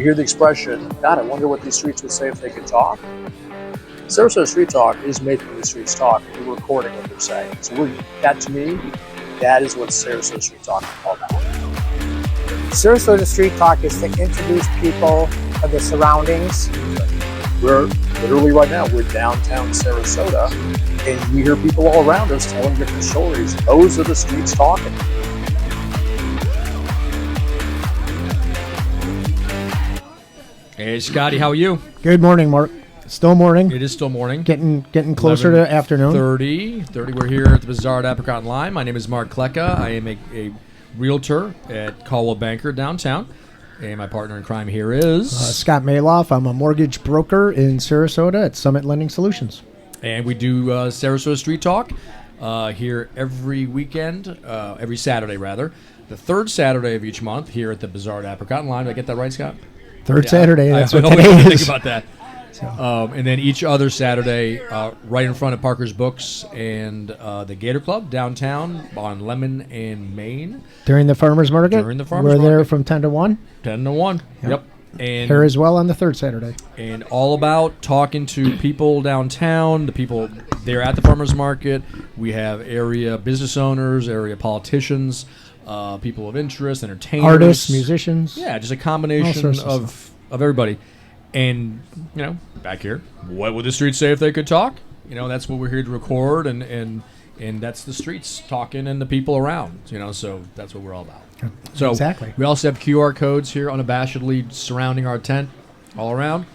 hear the expression, God, I wonder what these streets would say if they could talk. Sarasota Street Talk is making the streets talk, and we're recording what they're saying. So that, to me, that is what Sarasota Street Talk is all about. Sarasota Street Talk is to introduce people of the surroundings. We're literally right now, we're downtown Sarasota, and we hear people all around us telling different stories. Those are the streets talking. Hey, Scotty, how are you? Good morning, Mark. Still morning. It is still morning. Getting closer to afternoon. 30. We're here at the Bazaar at Apricot Lime. My name is Mark Klecka. I am a realtor at Caldwell Banker downtown. And my partner in crime here is... Scott Maloff. I'm a mortgage broker in Sarasota at Summit Lending Solutions. And we do Sarasota Street Talk here every weekend, every Saturday, rather. The third Saturday of each month here at the Bazaar at Apricot Lime. Did I get that right, Scott? Third Saturday. That's what today is. Think about that. And then each other Saturday, right in front of Parker's Books and the Gator Club downtown on Lemon and Main. During the farmers market? We're there from 10 to 1? 10 to 1, yep. And here as well on the third Saturday. And all about talking to people downtown, the people there at the farmers market. We have area business owners, area politicians, people of interest, entertainers. Artists, musicians. Yeah, just a combination of everybody. And, back here, what would the streets say if they could talk? That's what we're here to record, and that's the streets talking and the people around, so that's what we're all about. So exactly. We also have QR codes here unabashedly surrounding our tent all around.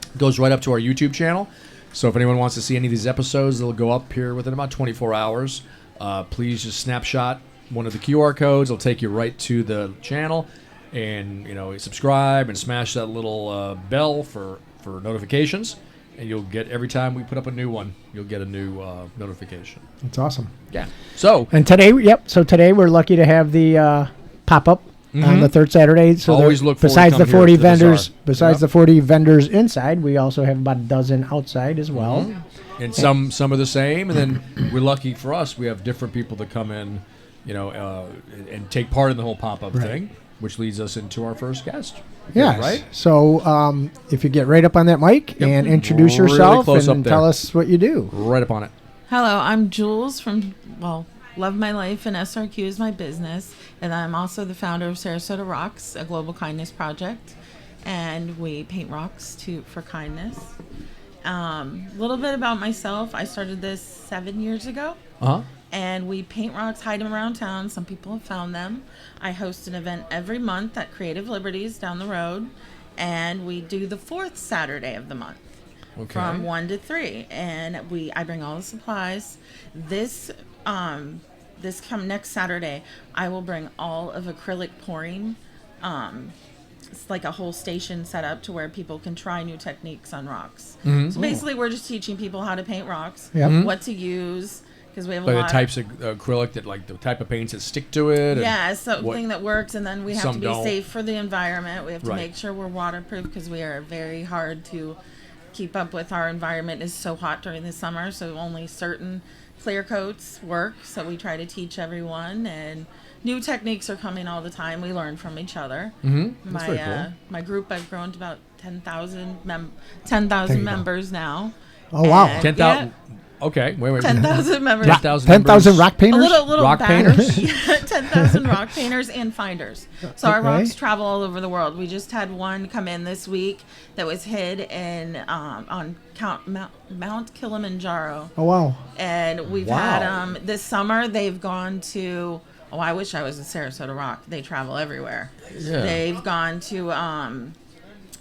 It goes right up to our YouTube channel. So if anyone wants to see any of these episodes, they'll go up here within about 24 hours. Please just snapshot one of the QR codes. It'll take you right to the channel. And, subscribe and smash that little bell for notifications. And you'll get, every time we put up a new one, you'll get a new notification. That's awesome. Yeah. So today we're lucky to have the pop-up on the third Saturday. So always look forward besides to the 40 vendors, the 40 vendors inside, we also have about a dozen outside as well. Mm-hmm. And some are the same. And then we're lucky for us, we have different people that come in, and take part in the whole pop-up thing. Which leads us into our first guest. Yes. Right? So if you get right up on that mic and introduce yourself and tell us what you do. Right up on it. Hello, I'm Jules from, Love My Life, and SRQ is my business. And I'm also the founder of Sarasota Rocks, a global kindness project. And we paint rocks for kindness. A little bit about myself. I started this 7 years ago. Uh-huh. And we paint rocks, hide them around town. Some people have found them. I host an event every month at Creative Liberties down the road. And we do the fourth Saturday of the month from 1 to 3. And I bring all the supplies. This next Saturday, I will bring all of acrylic pouring. It's like a whole station set up to where people can try new techniques on rocks. Mm-hmm. So basically, we're just teaching people how to paint rocks, what to use. Because we have a lot the types of acrylic that, the type of paints that stick to it. Yeah, something that works, and then we have to be safe for the environment. We have to make sure we're waterproof because we are very hard to keep up with. Our environment is so hot during the summer, so only certain clear coats work. So we try to teach everyone, and new techniques are coming all the time. We learn from each other. Mm-hmm. That's very cool. My group, I've grown to about 10,000 members now. Oh wow, 10,000. Okay, wait. 10,000 members. 10,000 rock painters? A little rock painters? 10,000 rock painters and finders. So our rocks travel all over the world. We just had one come in this week that was hid on Mount Kilimanjaro. Oh, wow. And we've had, this summer, they've gone to, I wish I was in Sarasota Rock. They travel everywhere. Yeah. They've gone to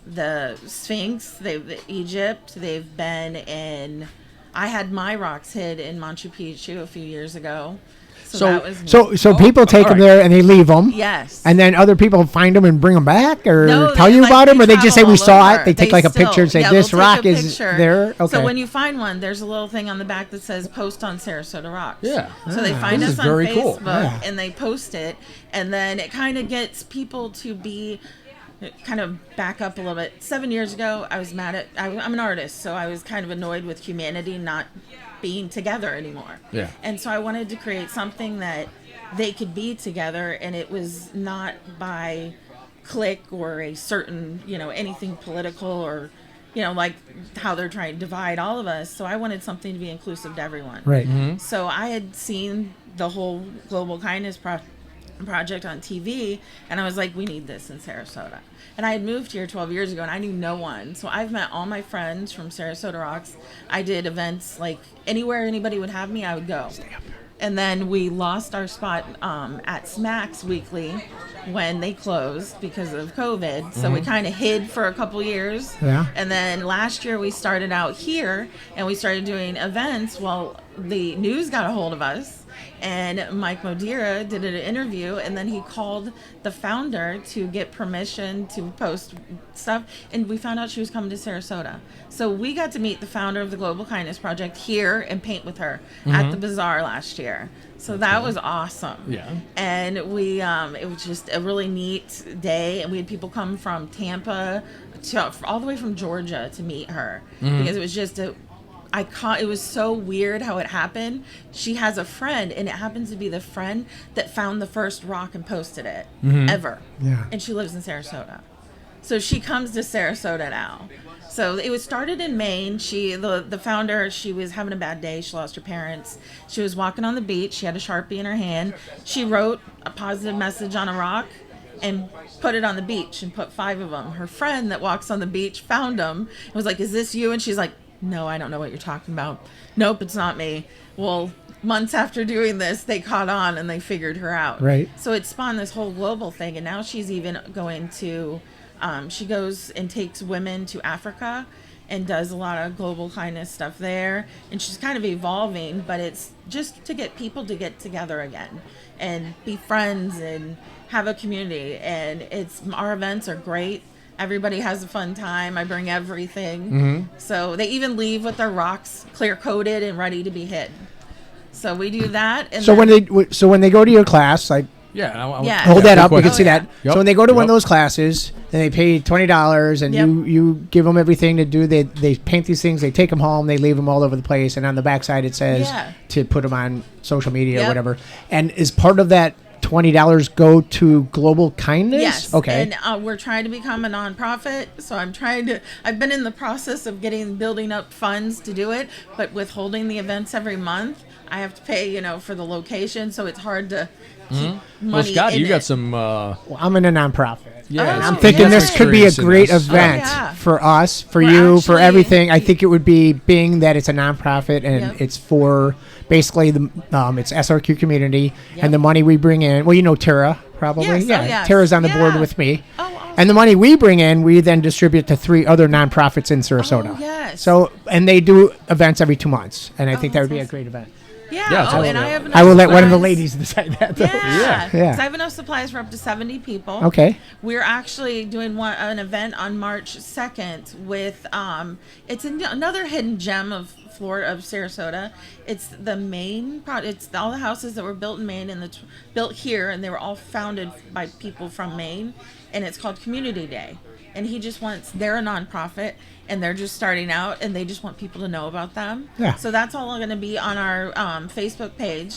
the Sphinx, Egypt. They've been in... I had my rocks hid in Machu Picchu a few years ago. So that was neat. So people take them there and they leave them. Yes. And then other people find them and bring them back, or tell you like, about them, or they just say we saw over. it. They take like a picture and say this rock is there. Okay. So when you find one, there's a little thing on the back that says "Post on Sarasota Rocks." Yeah. So they find us on Facebook and they post it, and then it kind of gets people to be. Kind of back up a little bit. 7 years ago, I was mad at... I'm an artist, so I was kind of annoyed with humanity not being together anymore. Yeah. And so I wanted to create something that they could be together, and it was not by clique or a certain, anything political or, like how they're trying to divide all of us. So I wanted something to be inclusive to everyone. Right. So I had seen the whole Global Kindness project on TV, and I was like, we need this in Sarasota. And I had moved here 12 years ago, and I knew no one. So I've met all my friends from Sarasota Rocks. I did events like anywhere anybody would have me, I would go. And then we lost our spot at Smacks Weekly when they closed because of COVID. So we kind of hid for a couple years. Yeah. And then last year we started out here and we started doing events. Well, the news got a hold of us. And Mike Modira did an interview, and then he called the founder to get permission to post stuff, and we found out she was coming to Sarasota. So we got to meet the founder of the Global Kindness Project here and paint with her at the Bazaar last year. So that was awesome. Yeah. And we, it was just a really neat day, and we had people come from Tampa all the way from Georgia to meet her because it was just it was so weird how it happened. She has a friend, and it happens to be the friend that found the first rock and posted it ever. Yeah. And she lives in Sarasota. So she comes to Sarasota now. So it was started in Maine. The founder, she was having a bad day. She lost her parents. She was walking on the beach. She had a Sharpie in her hand. She wrote a positive message on a rock and put it on the beach and put 5 of them. Her friend that walks on the beach found them and was like, "Is this you?" And she's like, "No, I don't know what you're talking about." "Nope, it's not me." Well, months after doing this, they caught on and they figured her out. Right. So it spawned this whole global thing, and now she's even going to, she goes and takes women to Africa and does a lot of global kindness stuff there. And she's kind of evolving, but it's just to get people to get together again and be friends and have a community. And our events are great. Everybody has a fun time. I bring everything. So they even leave with their rocks clear coated and ready to be hit. So we do that. And So when they go to your class, like Yeah. hold that up, we can question. see that. Yep. So when they go to one of those classes, then they pay $20, and you give them everything to do. They paint these things, they take them home, they leave them all over the place, and on the backside it says to put them on social media or whatever. And is part of that $20 go to Global Kindness? Yes. Okay. And we're trying to become a nonprofit. So I've been in the process of building up funds to do it, but with holding the events every month, I have to pay, for the location. So it's hard to keep money. Well, Scott, in you got it. some. Well, I'm in a nonprofit. Yeah, And I'm Oh, thinking yeah. this could be a Experience great in this. event for us, for We're you, for actually- everything. I think it would be, being that it's a nonprofit and it's for basically it's SRQ community and the money we bring in. Well, you know Tara probably. Yes, Yeah, yes. Tara's on the board Yeah. with me. Oh, awesome. And the money we bring in, we then distribute to 3 other nonprofits in Sarasota. Oh, yes. So, and they do events every 2 months, and I think that that's would be a awesome. great event. Yeah. Yeah, Oh, totally. and I have enough I will let one of the supplies. ladies decide that. Though. Yeah. Yeah. 'Cause I have enough supplies for up to 70 people. Okay. We're actually doing an event on March 2nd with it's another hidden gem of Florida, of Sarasota. It's the Maine it's all the houses that were built in Maine and built here, and they were all founded by people from Maine, and it's called Community Day. And they're a nonprofit, and they're just starting out, and they just want people to know about them. Yeah. So that's all going to be on our Facebook page.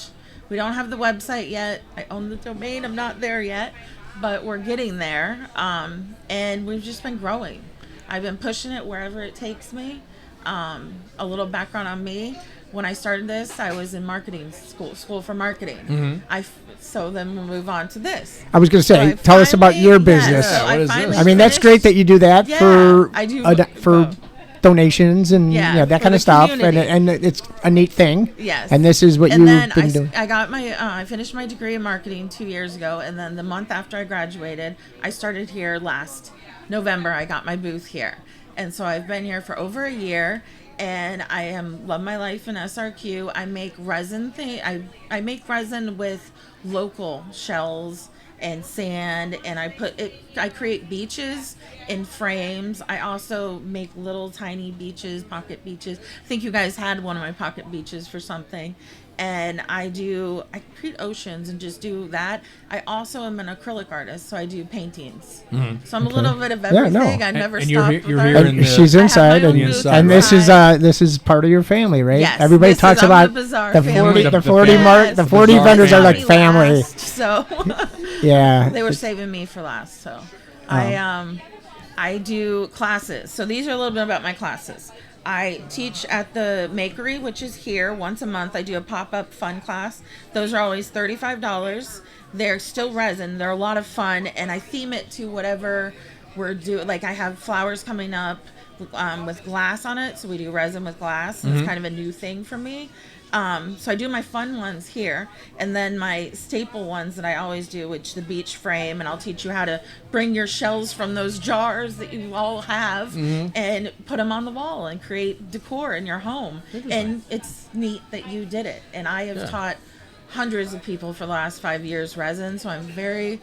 We don't have the website yet. I own the domain. I'm not there yet, but we're getting there. And we've just been growing. I've been pushing it wherever it takes me. A little background on me. When I started this, I was in marketing school for marketing. So then we'll move on to this. I was going to say, So I tell us about your finally- business. so What is this? finally I mean, that's finished- great that you do that Yeah, for I do, for donations and Yeah, that for kind the of stuff, community. and it's a neat thing. Yes. And this is what And you've then been doing. I got my I finished my degree in marketing 2 years ago, and then the month after I graduated, I started here last November. I got my booth here, and so I've been here for over a year. And I love my life in SRQ. I make resin I make resin with local shells and sand, and I create beaches in frames. I also make little tiny beaches, pocket beaches. I think you guys had one of my pocket beaches for something. And I create oceans and just do that. I also am an acrylic artist, so I do paintings. So I'm a little bit of Yeah, everything. no. I never And stopped you're with here art. in the- She's I have inside, my own and, booth and this inside. is part of your family, right? Yes, Everybody this is- talks I'm about the Bazaar the family. 40, the The 40 family. mark, the 40 Bazaar vendors are like Family family. last, so Yeah. they were saving me for last. So I do classes. So these are a little bit about my classes. I teach at the Makery, which is here once a month. I do a pop-up fun class. Those are always $35. They're still resin. They're a lot of fun, and I theme it to whatever we're doing. Like I have flowers coming up with glass on it, so we do resin with glass. It's kind of a new thing for me. So I do my fun ones here, and then my staple ones that I always do, which the beach frame, and I'll teach you how to bring your shells from those jars that you all have and put them on the wall and create decor in your home. And it's neat that you did it. And I have taught hundreds of people for the last 5 years resin, so I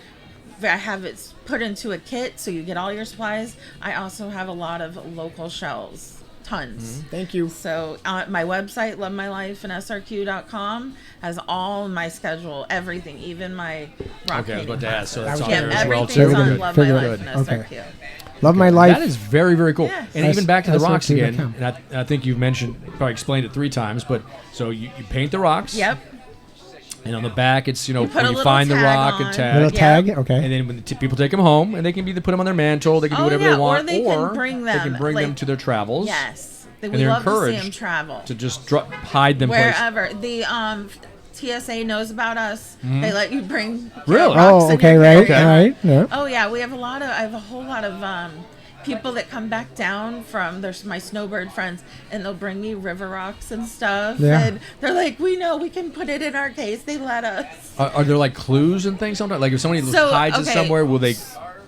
have it put into a kit so you get all your supplies. I also have a lot of local shells. Tons. Thank you. So my website, lovemylifeandSRQ.com, has all my schedule, everything, even my rock painting. I was about to ask, so that's classes. on there as well, Everything's too. on Good. Love My Life and SRQ. Love My Life. That is very, very cool. Yes. And even back to the rocks SRQ.com. again, and I think you've mentioned, probably explained it 3 times, but so you paint the rocks. Yep. And on the back, it's, put when a you little find the tag rock on. and tag. Little tag, okay. And then when people take them home, and they can either put them on their mantle, they can do whatever they want, or they can bring them. They can bring them to their travels. Yes. We they're love to see encouraged them travel. to just hide them places. Wherever. The TSA knows about us. They let you bring Really? rocks Oh, in okay, your right, carry-on. all right. Yeah. Oh yeah, I have a whole lot of people that come back down from my snowbird friends, and they'll bring me river rocks and stuff. Yeah. And they're like, we know we can put it in our case. They let us. Are there like clues and things sometimes? Like if somebody hides it somewhere,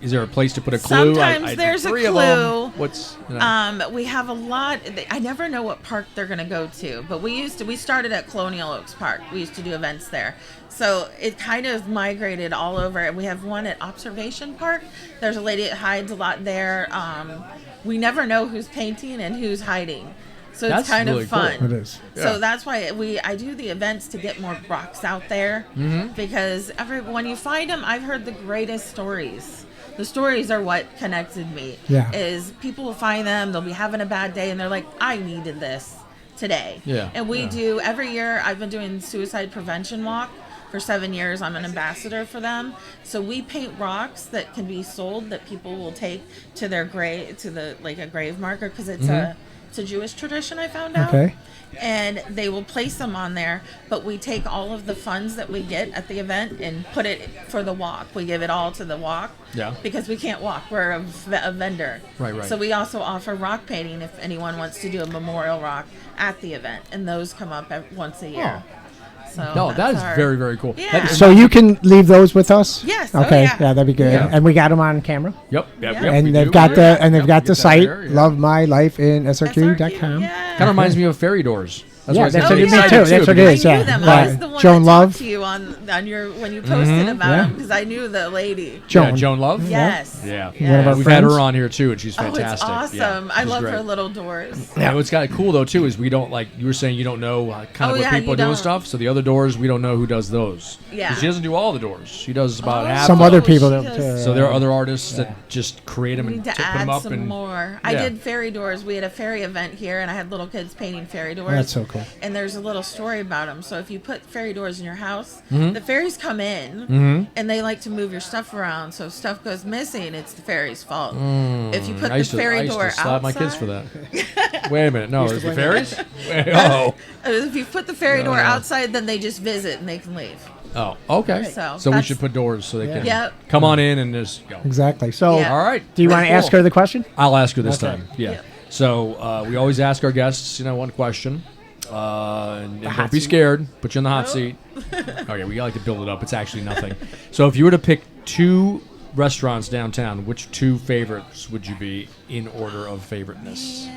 is there a place to put a clue? Sometimes there's a clue. What's We have a lot. I never know what park they're going to go to, but we started at Colonial Oaks Park. We used to do events there. So it kind of migrated all over. And we have one at Observation Park. There's a lady that hides a lot there. We never know who's painting and who's hiding. So it's kind really of fun. cool. It is. So that's why I do the events to get more rocks out there, because when you find them, I've heard the greatest stories. The stories are what connected me. Yeah. Is people will find them, they'll be having a bad day, and they're like, I needed this today. Yeah. And we do every year. I've been doing suicide prevention walk for 7 years. I'm an ambassador for them. So we paint rocks that can be sold that people will take to their grave, a grave marker, because it's a Jewish tradition, I found out. Okay. And they will place them on there, but we take all of the funds that we get at the event and put it for the walk. We give it all to the walk. Yeah. Because we can't walk. We're a vendor. Right. So we also offer rock painting if anyone wants to do a memorial rock at the event, and those come up once a year. So No, that is very, very cool. Yeah. So you can leave those with us? Yes. Okay. Oh, yeah. That'd be good. Yeah. And we got them on camera. Yep. And we they've do. got the site, there, yeah. Love My Life in SRQ.com. Yeah. Kind of reminds me of fairy doors. Yeah, what I that's said. what it Excited is too. That's what it I is. knew Yeah. them. Right. I was the one Joan that Love. talked to you on your when you posted about Yeah. them, because I knew the lady. Joan. Joan Love. Yes. Yeah. Yes. One of our We've had friends. her on here too, and she's Oh, fantastic. it's Yeah, awesome. I she's love great. her little doors. Yeah, what's kind of cool though too is we don't, like you were saying, you don't know kind of what people you are doing don't. stuff. So the other doors, we don't know who does those. Yeah. She doesn't do all the doors. She does about half. Some of other them. people she do does. too. So there are other artists that just create them We and need to put add them up some and more. I Yeah. did fairy doors. We had a fairy event here, and I had little kids painting fairy doors. That's so cool. And there's a little story about them. So if you put fairy doors in your house, Mm-hmm. the fairies come in, and they like to move your stuff around. So if stuff goes missing, it's the fairy's fault. If you put I the used to, fairy I used door to slap outside, my kids for that. Wait a minute, no, is the fairies? If you put the fairy door outside, then they just visit and they can leave. Oh, okay. So So we that's- should put doors so they can Yep. come on in and just go. Exactly. So, Yeah. All right. do you Very want to ask cool. her the question? I'll ask her this Okay. time. Yeah. Yep. So we always ask our guests, one question. And hot don't be seat. scared. Put you in the hot seat. Okay, we like to build it up. It's actually nothing. So if you were to pick 2 restaurants downtown, which 2 favorites would you be in order of favoriteness?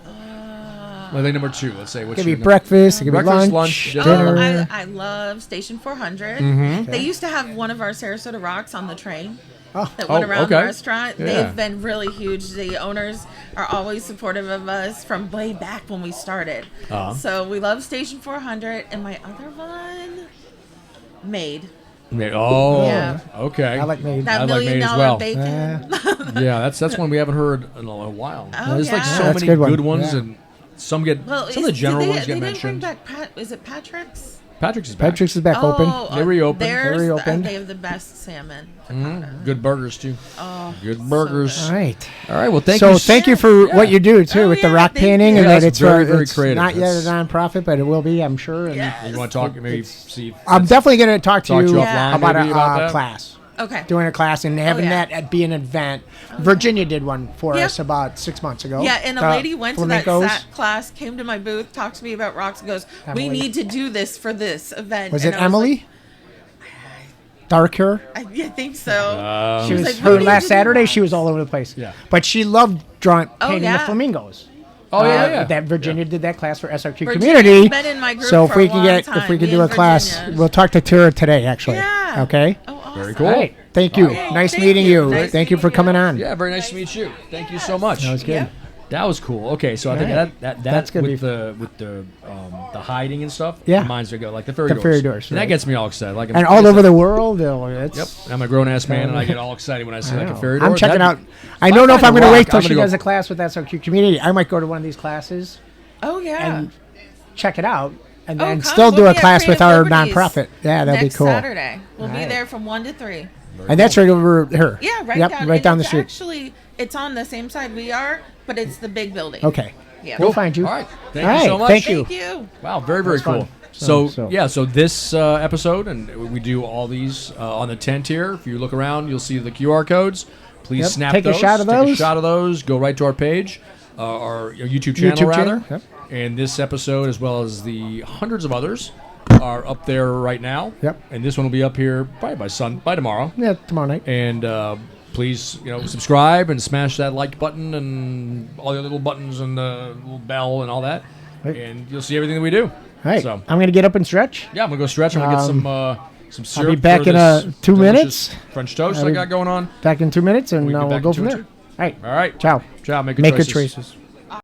Well, I think number 2. Let's say It what's could be your breakfast, it could be Breakfast, lunch, lunch, dinner. dinner. I love Station 400. Mm-hmm. They used to have one of our Sarasota Rocks on the train that Oh, went around the okay. restaurant. Yeah. They've been really huge. The owners are always supportive of us from way back when we started. Uh-huh. So we love Station 400. And my other one, Made. Oh, Yeah. okay. I like Made. That I like Made as $1 million well. bacon. Yeah, that's one we haven't heard in a while. Oh, There's like yeah. so That's a many good one. good ones, Yeah. and some of the general ones get they mentioned. didn't bring back is it Patrick's? Patrick's is back. Patrick's is back open. They reopened. They reopened. They have the best salmon. Good burgers too. Oh, good burgers. So All right. All right. Well, thank you. you. So thank you for what you do too with the rock painting, and that it's very creative. Not yet a nonprofit, but it will be, I'm sure. And you want to talk? Maybe see. I'm definitely going to talk to you about a class. Okay. Doing a class and having that be an event. Virginia did one for us about 6 months ago. Yeah, and a lady went to that class, came to my booth, talked to me about rocks, and goes, "We need to do this for this event." Was it Emily? Dark hair? I think so. She was her last Saturday. She was all over the place. Yeah, but she loved painting the flamingos. Oh yeah. That Virginia did that class for SRQ community. Been in my group so if we can do a class, we'll talk to Tara today. Actually. Yeah. Okay. Oh, awesome. Very cool. All right. Thank you. Nice meeting you. Thank you for coming on. Yeah, very nice to meet you. Thank you so much. That was good. Yep. That was cool. Okay, so I think that's good with the hiding and stuff. Yeah, reminds me of like the fairy doors. And that gets me all excited. Like and all over the world. Yep. I'm a grown ass man, and I get all excited when I see like a fairy door. I'm checking out. I don't know if I'm going to wait till she does a class with SRQ community. I might go to one of these classes. Oh yeah. And check it out. And then still do a class with our nonprofit. Yeah, that'd be cool. Next Saturday. We'll be there from 1 to 3. And that's right over here. Yeah, right down the street. Actually, it's on the same side we are, but it's the big building. Okay. Yeah. We'll find you. All right. Thank you so much. Thank you. Thank you. Wow, very cool. So this episode, and we do all these on the tent here. If you look around, you'll see the QR codes. Please snap those. Take a shot of those. Go right to our page, our YouTube channel, rather. Yep. And this episode, as well as the hundreds of others, are up there right now. Yep. And this one will be up here probably by tomorrow. Yeah, tomorrow night. And please, subscribe and smash that like button and all the little buttons and the little bell and all that. Right. And you'll see everything that we do. All right. So I'm going to get up and stretch. Yeah, I'm going to go stretch. I'm going to get some syrup. I'll be back in 2 minutes. French toast I got going on. Back in 2 minutes, and we'll go from there. All right. Ciao. Ciao. Make good choices.